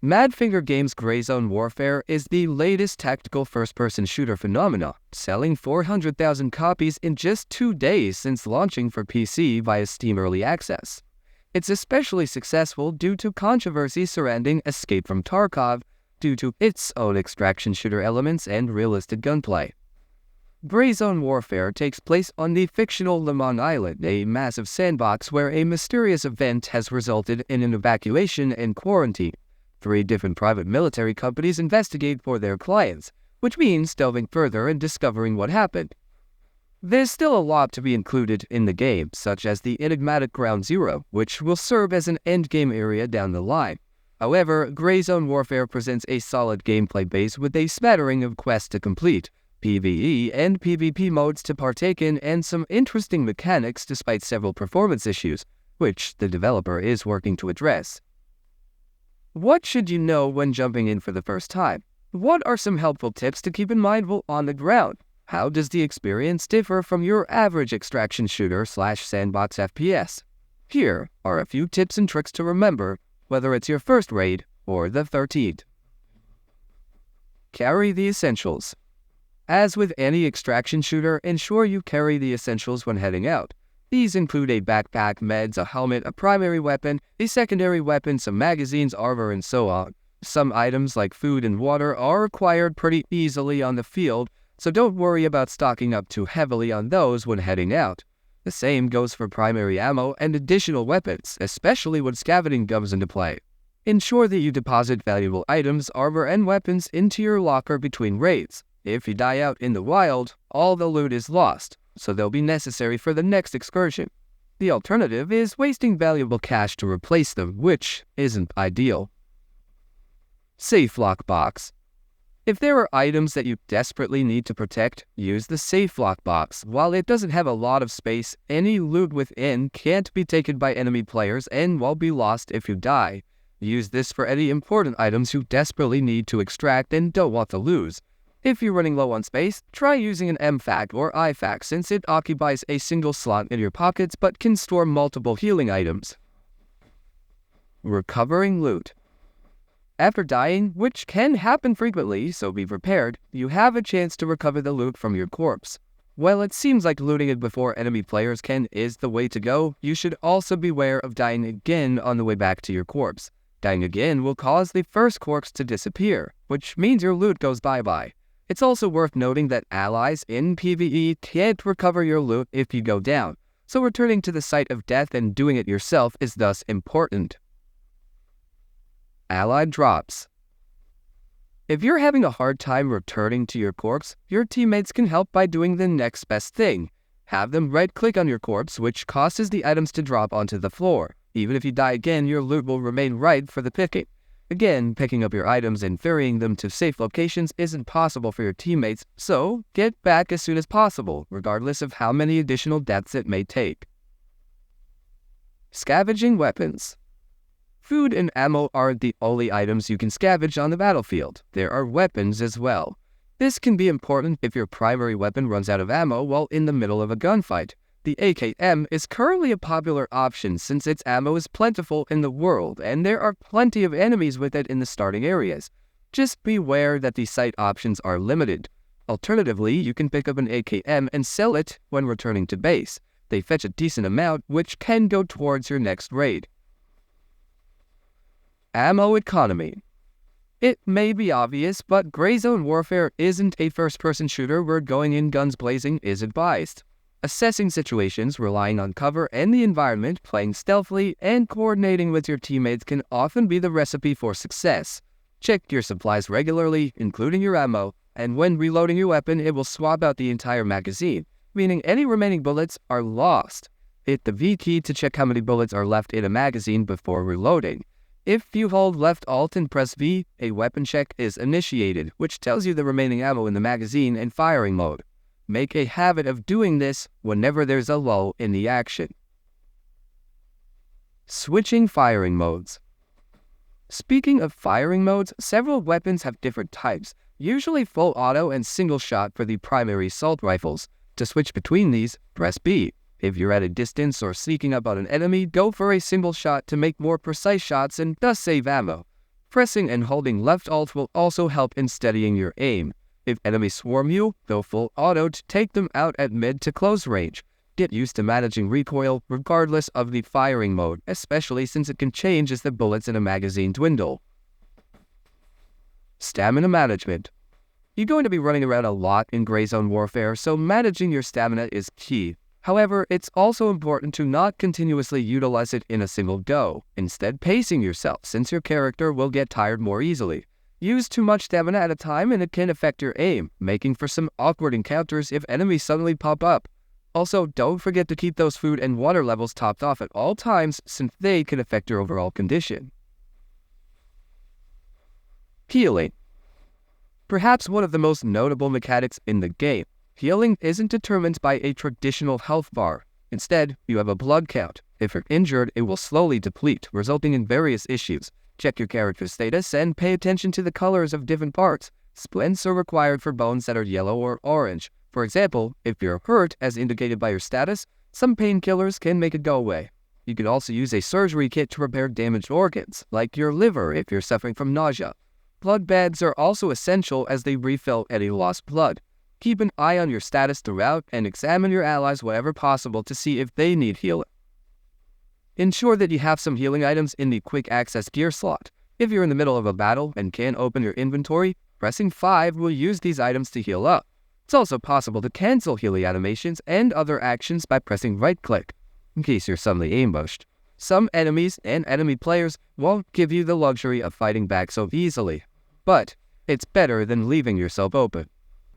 Madfinger Games' Gray Zone Warfare is the latest tactical first-person shooter phenomena, selling 400,000 copies in just 2 days since launching for PC via Steam Early Access. It's especially successful due to controversy surrounding Escape from Tarkov, due to its own extraction shooter elements and realistic gunplay. Gray Zone Warfare takes place on the fictional Lemon Island, a massive sandbox where a mysterious event has resulted in an evacuation and quarantine. 3 different private military companies investigate for their clients, which means delving further and discovering what happened. There's still a lot to be included in the game, such as the enigmatic Ground Zero, which will serve as an endgame area down the line. However, Gray Zone Warfare presents a solid gameplay base with a smattering of quests to complete, PvE and PvP modes to partake in, and some interesting mechanics despite several performance issues, which the developer is working to address. What should you know when jumping in for the first time? What are some helpful tips to keep in mind while on the ground? How does the experience differ from your average extraction shooter/sandbox FPS? Here are a few tips and tricks to remember, whether it's your first raid or the 13th. Carry the essentials. As with any extraction shooter, ensure you carry the essentials when heading out. These include a backpack, meds, a helmet, a primary weapon, a secondary weapon, some magazines, armor, and so on. Some items like food and water are acquired pretty easily on the field, so don't worry about stocking up too heavily on those when heading out. The same goes for primary ammo and additional weapons, especially when scavenging comes into play. Ensure that you deposit valuable items, armor, and weapons into your locker between raids. If you die out in the wild, all the loot is lost, so they'll be necessary for the next excursion. The alternative is wasting valuable cash to replace them, which isn't ideal. Safe lockbox. If there are items that you desperately need to protect, use the safe lockbox. While it doesn't have a lot of space, any loot within can't be taken by enemy players and will be lost if you die. Use this for any important items you desperately need to extract and don't want to lose. If you're running low on space, try using an MFAC or IFAC since it occupies a single slot in your pockets but can store multiple healing items. Recovering loot. After dying, which can happen frequently, so be prepared, you have a chance to recover the loot from your corpse. While it seems like looting it before enemy players can is the way to go, you should also beware of dying again on the way back to your corpse. Dying again will cause the first corpse to disappear, which means your loot goes bye-bye. It's also worth noting that allies in PvE can't recover your loot if you go down, so returning to the site of death and doing it yourself is thus important. Allied drops. If you're having a hard time returning to your corpse, your teammates can help by doing the next best thing. Have them right-click on your corpse, which causes the items to drop onto the floor. Even if you die again, your loot will remain ripe for the picking. Again, picking up your items and ferrying them to safe locations isn't possible for your teammates, so get back as soon as possible, regardless of how many additional deaths it may take. Scavenging weapons. Food and ammo aren't the only items you can scavenge on the battlefield. There are weapons as well. This can be important if your primary weapon runs out of ammo while in the middle of a gunfight. The AKM is currently a popular option since its ammo is plentiful in the world, and there are plenty of enemies with it in the starting areas. Just beware that the site options are limited. Alternatively, you can pick up an AKM and sell it when returning to base. They fetch a decent amount, which can go towards your next raid. Ammo economy. It may be obvious, but Gray Zone Warfare isn't a first-person shooter where going in guns blazing is advised. Assessing situations, relying on cover and the environment, playing stealthily, and coordinating with your teammates can often be the recipe for success. Check your supplies regularly, including your ammo, and when reloading your weapon, it will swap out the entire magazine, meaning any remaining bullets are lost. Hit the V key to check how many bullets are left in a magazine before reloading. If you hold left Alt and press V, a weapon check is initiated, which tells you the remaining ammo in the magazine and firing mode. Make a habit of doing this whenever there's a lull in the action. Switching firing modes. Speaking of firing modes, several weapons have different types, usually full auto and single shot for the primary assault rifles. To switch between these, press B. If you're at a distance or sneaking up on an enemy, go for a single shot to make more precise shots and thus save ammo. Pressing and holding left alt will also help in steadying your aim. If enemies swarm you, go full auto to take them out at mid to close range. Get used to managing recoil regardless of the firing mode, especially since it can change as the bullets in a magazine dwindle. Stamina management. You're going to be running around a lot in Gray Zone Warfare, so managing your stamina is key. However, it's also important to not continuously utilize it in a single go, instead pacing yourself since your character will get tired more easily. Use too much stamina at a time and it can affect your aim, making for some awkward encounters if enemies suddenly pop up. Also, don't forget to keep those food and water levels topped off at all times since they can affect your overall condition. Healing. Perhaps one of the most notable mechanics in the game, healing isn't determined by a traditional health bar. Instead, you have a blood count. If you're injured, it will slowly deplete, resulting in various issues. Check your character's status and pay attention to the colors of different parts. Splints are required for bones that are yellow or orange. For example, if you're hurt, as indicated by your status, some painkillers can make it go away. You can also use a surgery kit to repair damaged organs, like your liver if you're suffering from nausea. Blood bags are also essential as they refill any lost blood. Keep an eye on your status throughout and examine your allies whenever possible to see if they need healing. Ensure that you have some healing items in the quick access gear slot. If you're in the middle of a battle and can't open your inventory, pressing 5 will use these items to heal up. It's also possible to cancel healing animations and other actions by pressing right-click, in case you're suddenly ambushed. Some enemies and enemy players won't give you the luxury of fighting back so easily, but it's better than leaving yourself open.